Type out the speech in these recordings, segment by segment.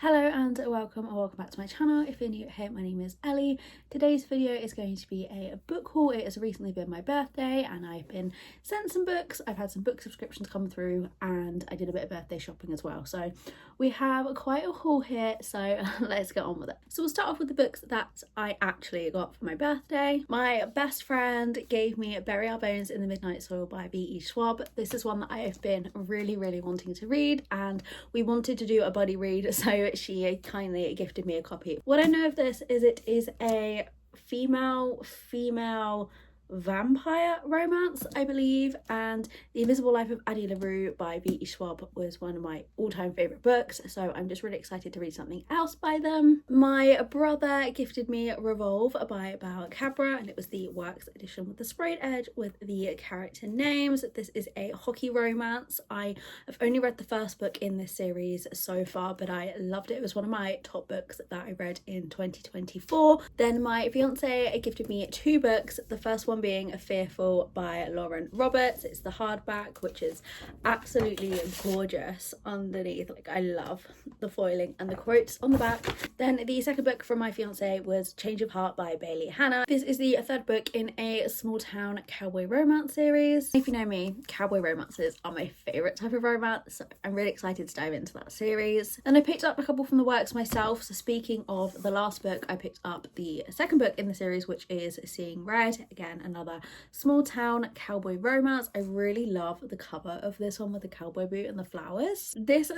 Hello and welcome back to my channel. If you're new here, my name is Ellie. Today's video is going to be a book haul. It has recently been my birthday and I've been sent some books. I've had some book subscriptions come through and I did a bit of birthday shopping as well. So we have quite a haul here, so let's get on with it. So we'll start off with the books that I actually got for my birthday. My best friend gave me Bury Our Bones in the Midnight Soil by V.E. Schwab. This is one that I have been really wanting to read and we wanted to do a buddy read, so she kindly gifted me a copy. What I know of this is it is a female vampire romance, I believe, and The Invisible Life of Addie LaRue by V.E. Schwab was one of my all-time favourite books, so I'm just really excited to read something else by them. My brother gifted me Revolve by Bauer Cabra, and it was the Works edition with the sprayed edge with the character names. This is a hockey romance. I have only read the first book in this series so far, but I loved it. It was one of my top books that I read in 2024. Then my fiance gifted me two books. The first one being Fearful by Lauren Roberts. It's the hardback, which is absolutely gorgeous underneath. Like, I love the foiling and the quotes on the back. Then the second book from my fiance was Change of Heart by Bailey Hannah. This is the third book in a small town cowboy romance series. If you know me, cowboy romances are my favourite type of romance, so I'm really excited to dive into that series. Then I picked up a couple from the works myself. So speaking of the last book, I picked up the second book in the series, which is Seeing Red. Again, another small town cowboy romance. I really love the cover of this one with the cowboy boot and the flowers. This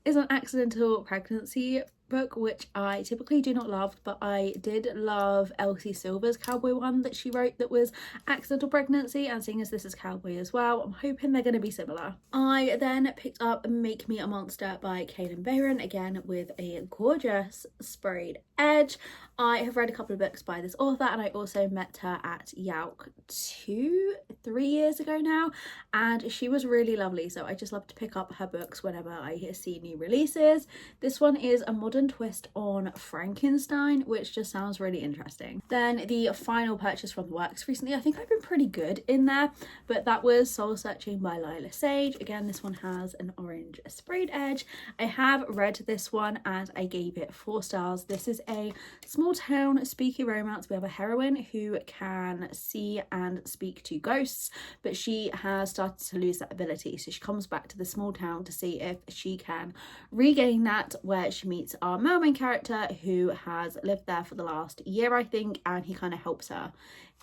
is an accidental pregnancy book, which I typically do not love, but I did love Elsie Silver's cowboy one that she wrote that was accidental pregnancy, and seeing as this is cowboy as well, I'm hoping they're going to be similar. I then picked up Make Me a Monster by Kaylin Bayron, again with a gorgeous sprayed edge. I have read a couple of books by this author and I also met her at Yauk 3 years ago now, and she was really lovely, so I just love to pick up her books whenever I see new releases. This one is a modern twist on Frankenstein, which just sounds really interesting. Then the final purchase from the works recently, I think I've been pretty good in there, but that was Soul Searching by Lila Sage. Again, this one has an orange sprayed edge. I have read this one and I gave it 4 stars. This is a small town spooky romance. We have a heroine who can see and speak to ghosts, but she has started to lose that ability, so she comes back to the small town to see if she can regain that, where she meets our main character who has lived there for the last year, I think, and he kind of helps her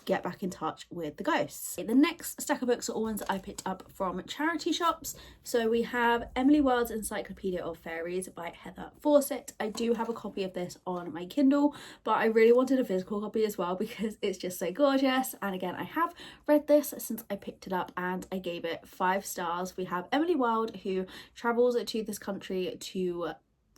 get back in touch with the ghosts. The next stack of books are all ones I picked up from charity shops. So we have Emily Wild's Encyclopedia of Fairies by Heather Fawcett. I do have a copy of this on my Kindle, but I really wanted a physical copy as well because it's just so gorgeous. And again, I have read this since I picked it up and I gave it 5 stars. We have Emily Wild, who travels to this country to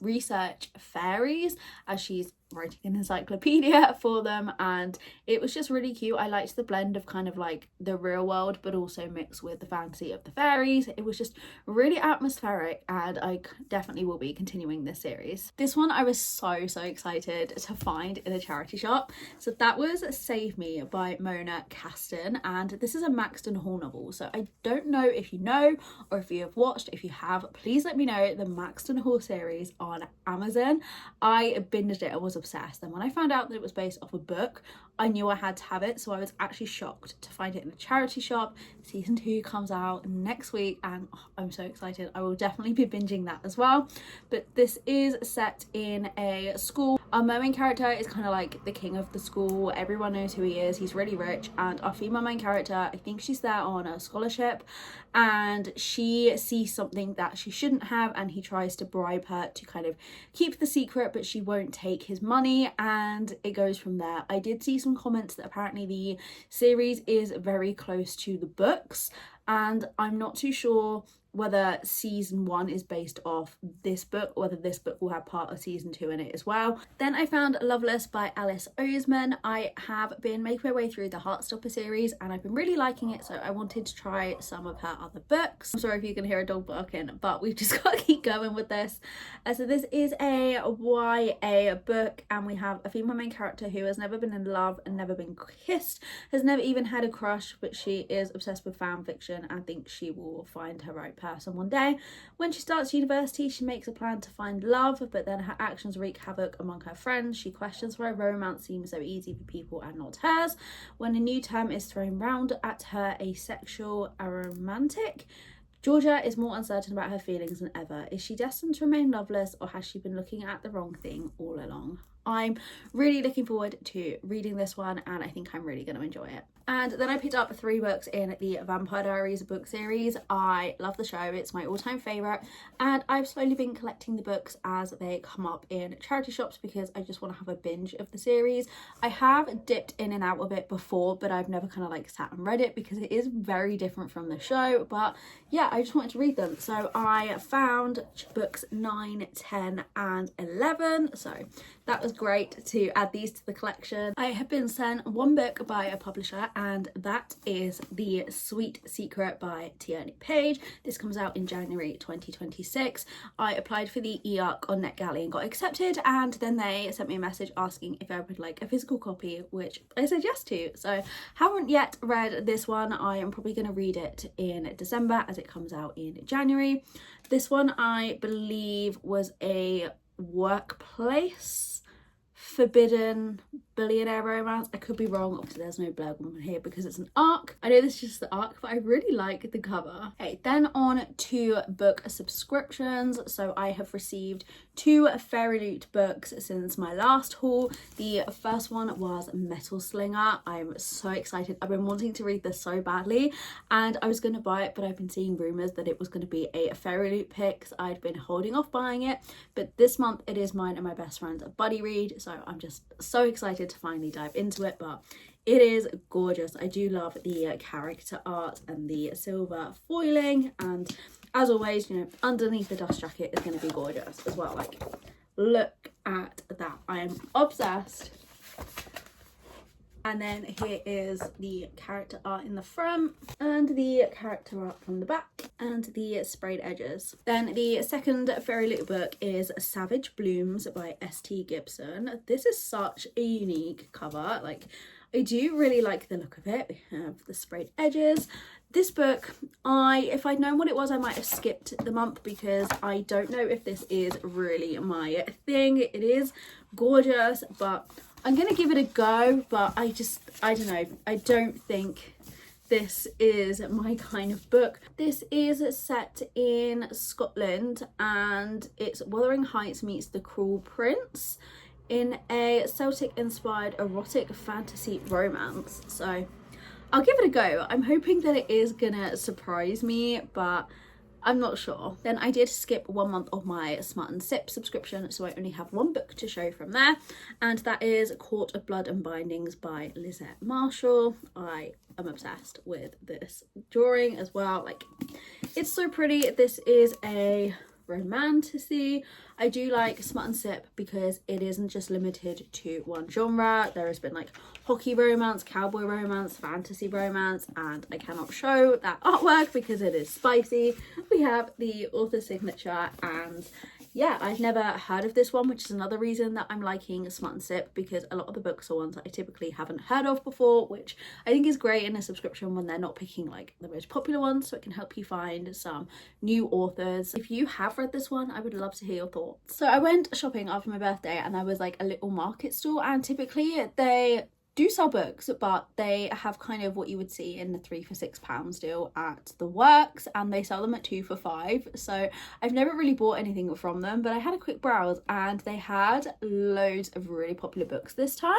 research fairies as she's writing an encyclopedia for them, and it was just really cute. I liked the blend of kind of like the real world but also mixed with the fantasy of the fairies. It was just really atmospheric and I definitely will be continuing this series. This one I was so excited to find in a charity shop. So that was Save Me by Mona Caston, and this is a Maxton Hall novel. So I don't know if you know or if you have watched. If you have, please let me know. The Maxton Hall series on Amazon, I binged it. I was obsessed, and when I found out that it was based off a book, I knew I had to have it, so I was actually shocked to find it in a charity shop. Season 2 comes out next week and I'm so excited. I will definitely be binging that as well. But this is set in a school. Our main character is kind of like the king of the school. Everyone knows who he is. He's really rich, and our female main character, I think she's there on a scholarship, and she sees something that she shouldn't have, and he tries to bribe her to kind of keep the secret, but she won't take his money, and it goes from there. I did see some comments that apparently the series is very close to the books, and I'm not too sure whether season 1 is based off this book, or whether this book will have part of season 2 in it as well. Then I found Loveless by Alice Oseman. I have been making my way through the Heartstopper series and I've been really liking it, so I wanted to try some of her other books. I'm sorry if you can hear a dog barking, but we've just got to keep going with this. So this is a YA book, and we have a female main character who has never been in love and never been kissed, has never even had a crush, but she is obsessed with fan fiction and thinks she will find her right person one day. When she starts university, she makes a plan to find love, but then her actions wreak havoc among her friends. She questions why romance seems so easy for people and not hers. When a new term is thrown round at her, asexual, aromantic, Georgia is more uncertain about her feelings than ever. Is she destined to remain loveless, or has she been looking at the wrong thing all along? I'm really looking forward to reading this one, and I think I'm really going to enjoy it. And then I picked up 3 books in the Vampire Diaries book series. I love the show, it's my all-time favourite, and I've slowly been collecting the books as they come up in charity shops because I just want to have a binge of the series. I have dipped in and out of it before, but I've never kind of like sat and read it because it is very different from the show. But yeah, I just wanted to read them. So I found books 9, 10 and 11. So that was great to add these to the collection. I have been sent one book by a publisher, and that is The Sweet Secret by Tierney Page. This comes out in January 2026. I applied for the e-arc on NetGalley and got accepted, and then they sent me a message asking if I would like a physical copy, which I said yes to. So haven't yet read this one. I am probably going to read it in December as it comes out in January. This one I believe was a workplace forbidden billionaire romance. I could be wrong, obviously there's no Blair woman here because it's an arc. I know this is just the arc, but I really like the cover. Okay, then on to book subscriptions. So I have received 2 Fairy Loot books since my last haul. The first one was Metal Slinger. I'm so excited. I've been wanting to read this so badly, and I was going to buy it, but I've been seeing rumours that it was going to be a Fairy Loot pick, so I'd been holding off buying it, but this month it is mine and my best friend's buddy read, so I'm just so excited to finally dive into it. But it is gorgeous. I do love the character art and the silver foiling, and as always, you know, underneath the dust jacket is going to be gorgeous as well. Like, look at that. I am obsessed. And then here is the character art in the front and the character art from the back and the sprayed edges. Then the second Fairy Loot book is Savage Blooms by S.T. Gibson. This is such a unique cover. Like, I do really like the look of it. We have the sprayed edges. This book, if I'd known what it was, I might have skipped the month because I don't know if this is really my thing. It is gorgeous, but I'm going to give it a go, but I don't know. I don't think this is my kind of book. This is set in Scotland, and it's Wuthering Heights meets The Cruel Prince in a Celtic-inspired erotic fantasy romance. So I'll give it a go. I'm hoping that it is gonna surprise me, but I'm not sure. Then I did skip 1 month of my Smart and Sip subscription, so I only have 1 book to show from there, and that is Court of Blood and Bindings by Lizette Marshall. I am obsessed with this drawing as well. Like, it's so pretty. This is a romantasy. I do like Smut and Sip because it isn't just limited to one genre. There has been like hockey romance, cowboy romance, fantasy romance, and I cannot show that artwork because it is spicy. We have the author signature, and yeah, I've never heard of this one, which is another reason that I'm liking Smut and Sip, because a lot of the books are ones that I typically haven't heard of before, which I think is great in a subscription when they're not picking like the most popular ones, so it can help you find some new authors. If you have read this one, I would love to hear your thoughts. So I went shopping after my birthday, and there was like a little market stall, and typically they do sell books, but they have kind of what you would see in the £3 for £6 deal at the works, and they sell them at 2 for £5. So I've never really bought anything from them, but I had a quick browse and they had loads of really popular books this time,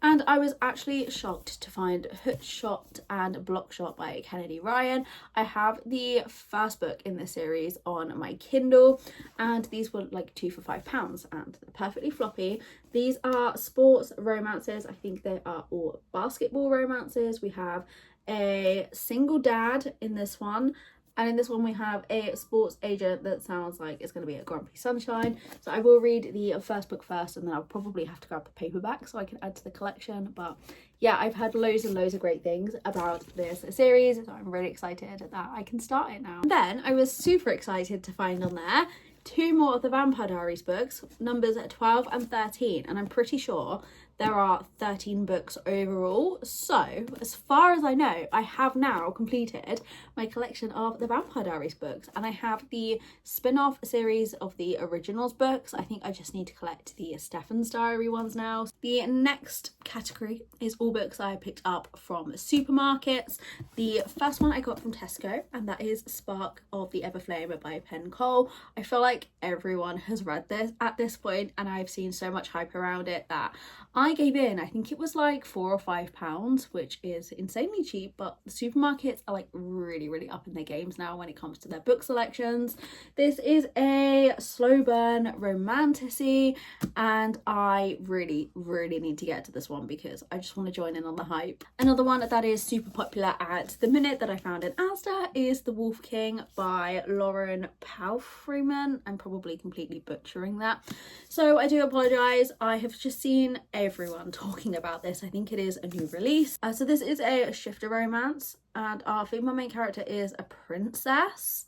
and I was actually shocked to find Hoot Shot and Blockshot by Kennedy Ryan. I have the first book in this series on my Kindle, and these were like 2 for £5 and they're perfectly floppy. These are sports romances. I think they are all basketball romances. We have a single dad in this one, and in this one we have a sports agent that sounds like it's going to be a grumpy sunshine. So I will read the first book first, and then I'll probably have to grab the paperback so I can add to the collection. But yeah, I've heard loads and loads of great things about this series, so I'm really excited that I can start it now. Then I was super excited to find on there 2 more of the Vampire Diaries books, numbers 12 and 13, and I'm pretty sure There are 13 books overall. So as far as I know, I have now completed my collection of the Vampire Diaries books, and I have the spin-off series of the originals books. I think I just need to collect the Stefan's Diary ones now. The next category is all books I picked up from supermarkets. The first one I got from Tesco, and that is Spark of the Everflame by Penn Cole. I feel like everyone has read this at this point, and I've seen so much hype around it that I gave in. I think it was like £4 or £5, which is insanely cheap, but the supermarkets are like really up in their games now when it comes to their book selections. This is a slow burn romantasy, and I really need to get to this one because I just want to join in on the hype. Another one that is super popular at the minute that I found in Asda is The Wolf King by Lauren Palfreyman. I'm probably completely butchering that, so I do apologise. I have just seen everyone talking about this. I think it is a new release. So this is a shifter romance, and our female main character is a princess,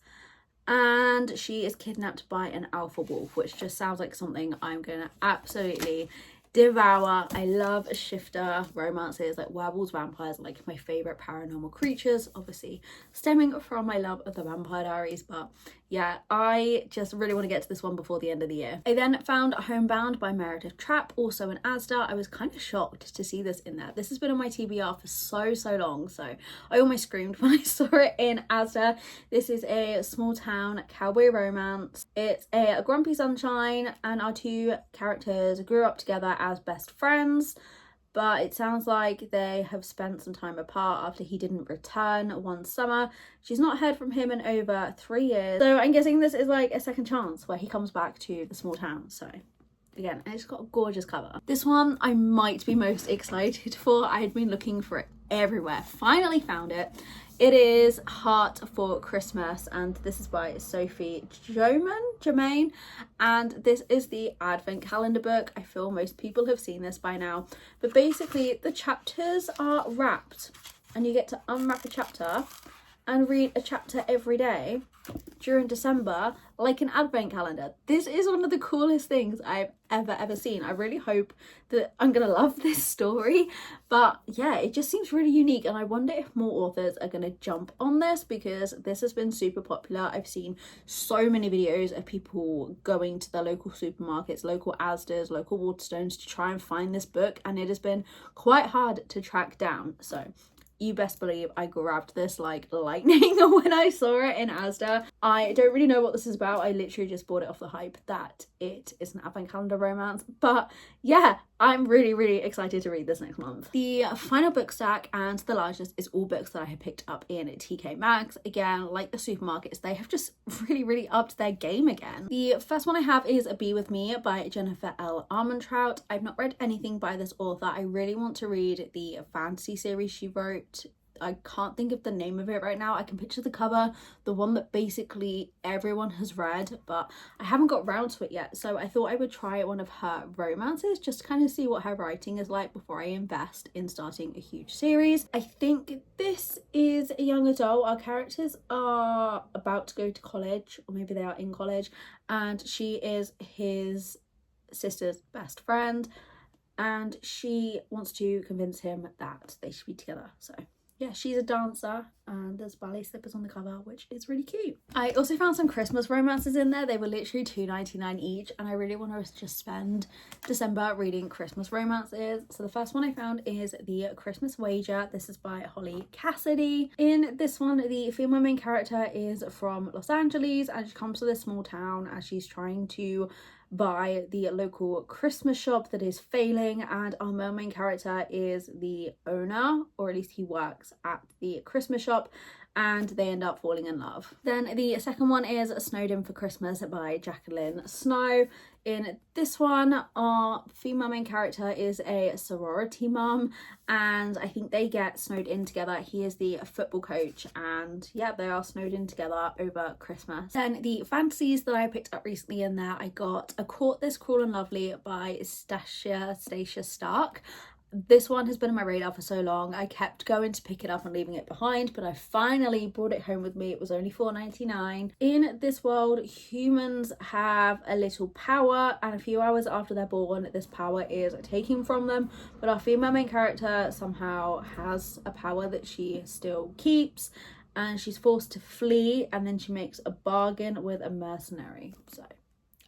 and she is kidnapped by an alpha wolf, which just sounds like something I'm gonna absolutely devour. I love shifter romances, like werewolves, vampires, like my favorite paranormal creatures, obviously stemming from my love of the Vampire Diaries. But yeah, I just really want to get to this one before the end of the year. I then found Homebound by Meredith Trapp, also in Asda. I was kind of shocked to see this in there. This has been on my TBR for so long, so I almost screamed when I saw it in Asda. This is a small town cowboy romance. It's a grumpy sunshine, and our two characters grew up together as best friends, but it sounds like they have spent some time apart after he didn't return one summer. She's not heard from him in over 3 years, so I'm guessing this is like a second chance where he comes back to the small town. So again, and it's got a gorgeous cover. This one I might be most excited for. I had been looking for it everywhere, finally found it. It is Heart for Christmas, and this is by Sophie Germain, and this is the advent calendar book. I feel most people have seen this by now, but basically the chapters are wrapped, and you get to unwrap a chapter and read a chapter every day during December, like an advent calendar. This is one of the coolest things I've ever seen. I really hope that I'm gonna love this story, but yeah, it just seems really unique, and I wonder if more authors are gonna jump on this because this has been super popular. I've seen so many videos of people going to their local supermarkets, local Asdas, local Waterstones to try and find this book, and it has been quite hard to track down. So you best believe I grabbed this like lightning when I saw it in Asda. I don't really know what this is about. I literally just bought it off the hype that it is an advent calendar romance. But yeah, I'm really excited to read this next month. The final book stack and the largest is all books that I have picked up in TK Maxx. Again, like the supermarkets, they have just really upped their game again. The first one I have is Be With Me by Jennifer L. Armentrout. I've not read anything by this author. I really want to read the fantasy series she wrote. I can't think of the name of it right now. I can picture the cover, the one that basically everyone has read, but I haven't got round to it yet. So I thought I would try one of her romances just to kind of see what her writing is like before I invest in starting a huge series. I think this is a young adult. Our characters are about to go to college, or maybe they are in college, and she is his sister's best friend, and she wants to convince him that they should be together. So yeah, she's a dancer, and there's ballet slippers on the cover, which is really cute. I also found some Christmas romances in there. They were literally £2.99 each, and I really want to just spend December reading Christmas romances. So the first one I found is The Christmas Wager. This is by Holly Cassidy. In this one, the female main character is from Los Angeles, and she comes to this small town as she's trying to by the local Christmas shop that is failing, and our male main character is the owner, or at least he works at the Christmas shop, and they end up falling in love. Then the second one is Snowed In for Christmas by Jacqueline Snow. In this one, our female main character is a sorority mum, and I think they get snowed in together. He is the football coach, and yeah, they are snowed in together over Christmas. Then the fantasies that I picked up recently in there, I got A Court This Cruel and Lovely by Stacia Stark. This one has been on my radar for so long. I kept going to pick it up and leaving it behind, but I finally brought it home with me. It was only $4.99. In this world, humans have a little power, and a few hours after they're born, this power is taken from them. But our female main character somehow has a power that she still keeps, and she's forced to flee, and then she makes a bargain with a mercenary. So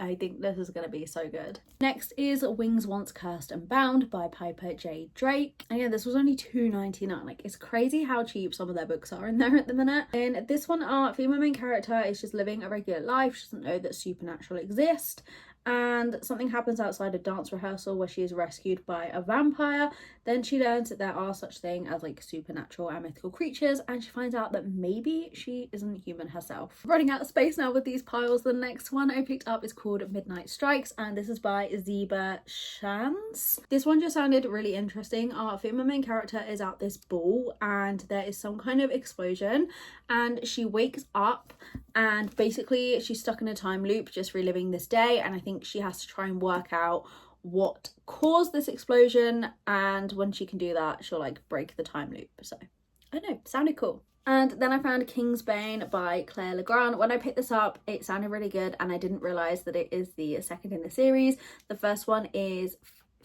I think this is going to be so good. Next is Wings Once Cursed and Bound by Piper J. Drake. Again, this was only $2.99. Like, it's crazy how cheap some of their books are in there at the minute. In this one, our female main character is just living a regular life. She doesn't know that supernatural exists. And something happens outside a dance rehearsal where she is rescued by a vampire. Then she learns that there are such things as like supernatural and mythical creatures, and she finds out that maybe she isn't human herself. Running out of space now with these piles. The next one I picked up is called Midnight Strikes, and this is by Zeba Shans. This one just sounded really interesting. Our female main character is at this ball and there is some kind of explosion, and she wakes up and basically she's stuck in a time loop, just reliving this day, and I think she has to try and work out what caused this explosion, and when she can do that she'll like break the time loop. So I don't know, sounded cool. And then I found Kingsbane by Claire Legrand. When I picked this up, it sounded really good, and I didn't realise that it is the second in the series. The first one is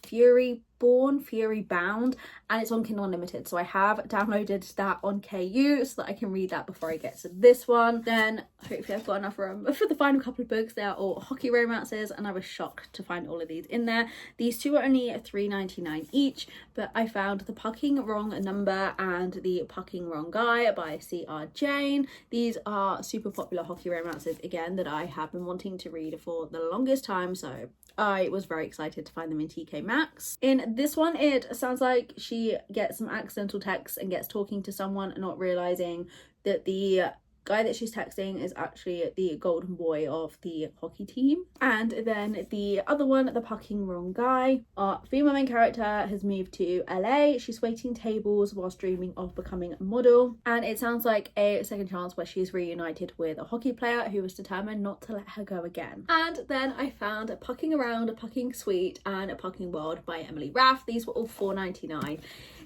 Fury Bound, and it's on Kindle Unlimited, so I have downloaded that on KU so that I can read that before I get to this one. Then hopefully I've got enough room for the final couple of books. They are all hockey romances, and I was shocked to find all of these in there. These two are only $3.99 each, but I found The Pucking Wrong Number and The Pucking Wrong Guy by C.R. Jane. These are super popular hockey romances, again, that I have been wanting to read for the longest time, so I was very excited to find them in TK Maxx. In this one, it sounds like she gets some accidental texts and gets talking to someone, not realising that the guy that she's texting is actually the golden boy of the hockey team. And then the other one, The Pucking Wrong Guy, our female main character has moved to LA. She's waiting tables whilst dreaming of becoming a model, and it sounds like a second chance where she's reunited with a hockey player who was determined not to let her go again. And then I found Pucking Around, A Pucking Sweet and A Pucking World by Emily Raff. These were all $4.99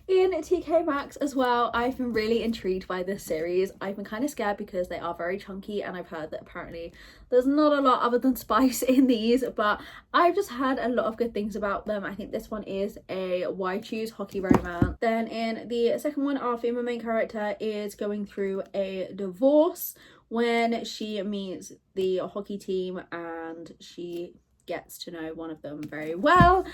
in TK Maxx as well. I've been really intrigued by this series. I've been kind of scared because they are very chunky, and I've heard that apparently there's not a lot other than spice in these, but I've just heard a lot of good things about them. I think this one is a why choose hockey romance. Then in the second one, our female main character is going through a divorce when she meets the hockey team, and she gets to know one of them very well.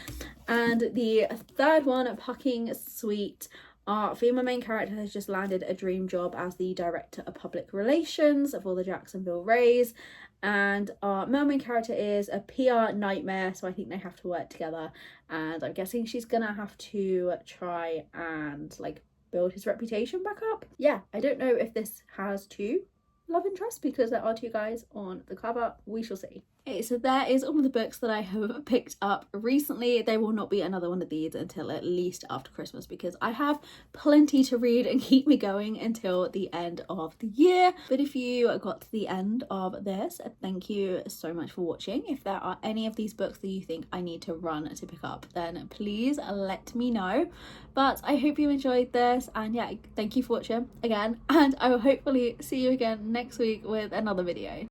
And the third one, Pucking Sweet, our female main character has just landed a dream job as the director of public relations for the Jacksonville Rays, and our male main character is a PR nightmare, so I think they have to work together, and I'm guessing she's gonna have to try and like build his reputation back up. Yeah, I don't know if this has two love interests because there are two guys on the cover. We shall see. Okay, so there is all of the books that I have picked up recently. There will not be another one of these until at least after Christmas, because I have plenty to read and keep me going until the end of the year. But if you got to the end of this, thank you so much for watching. If there are any of these books that you think I need to run to pick up, then please let me know. But I hope you enjoyed this, and yeah, thank you for watching again, and I will hopefully see you again next week with another video.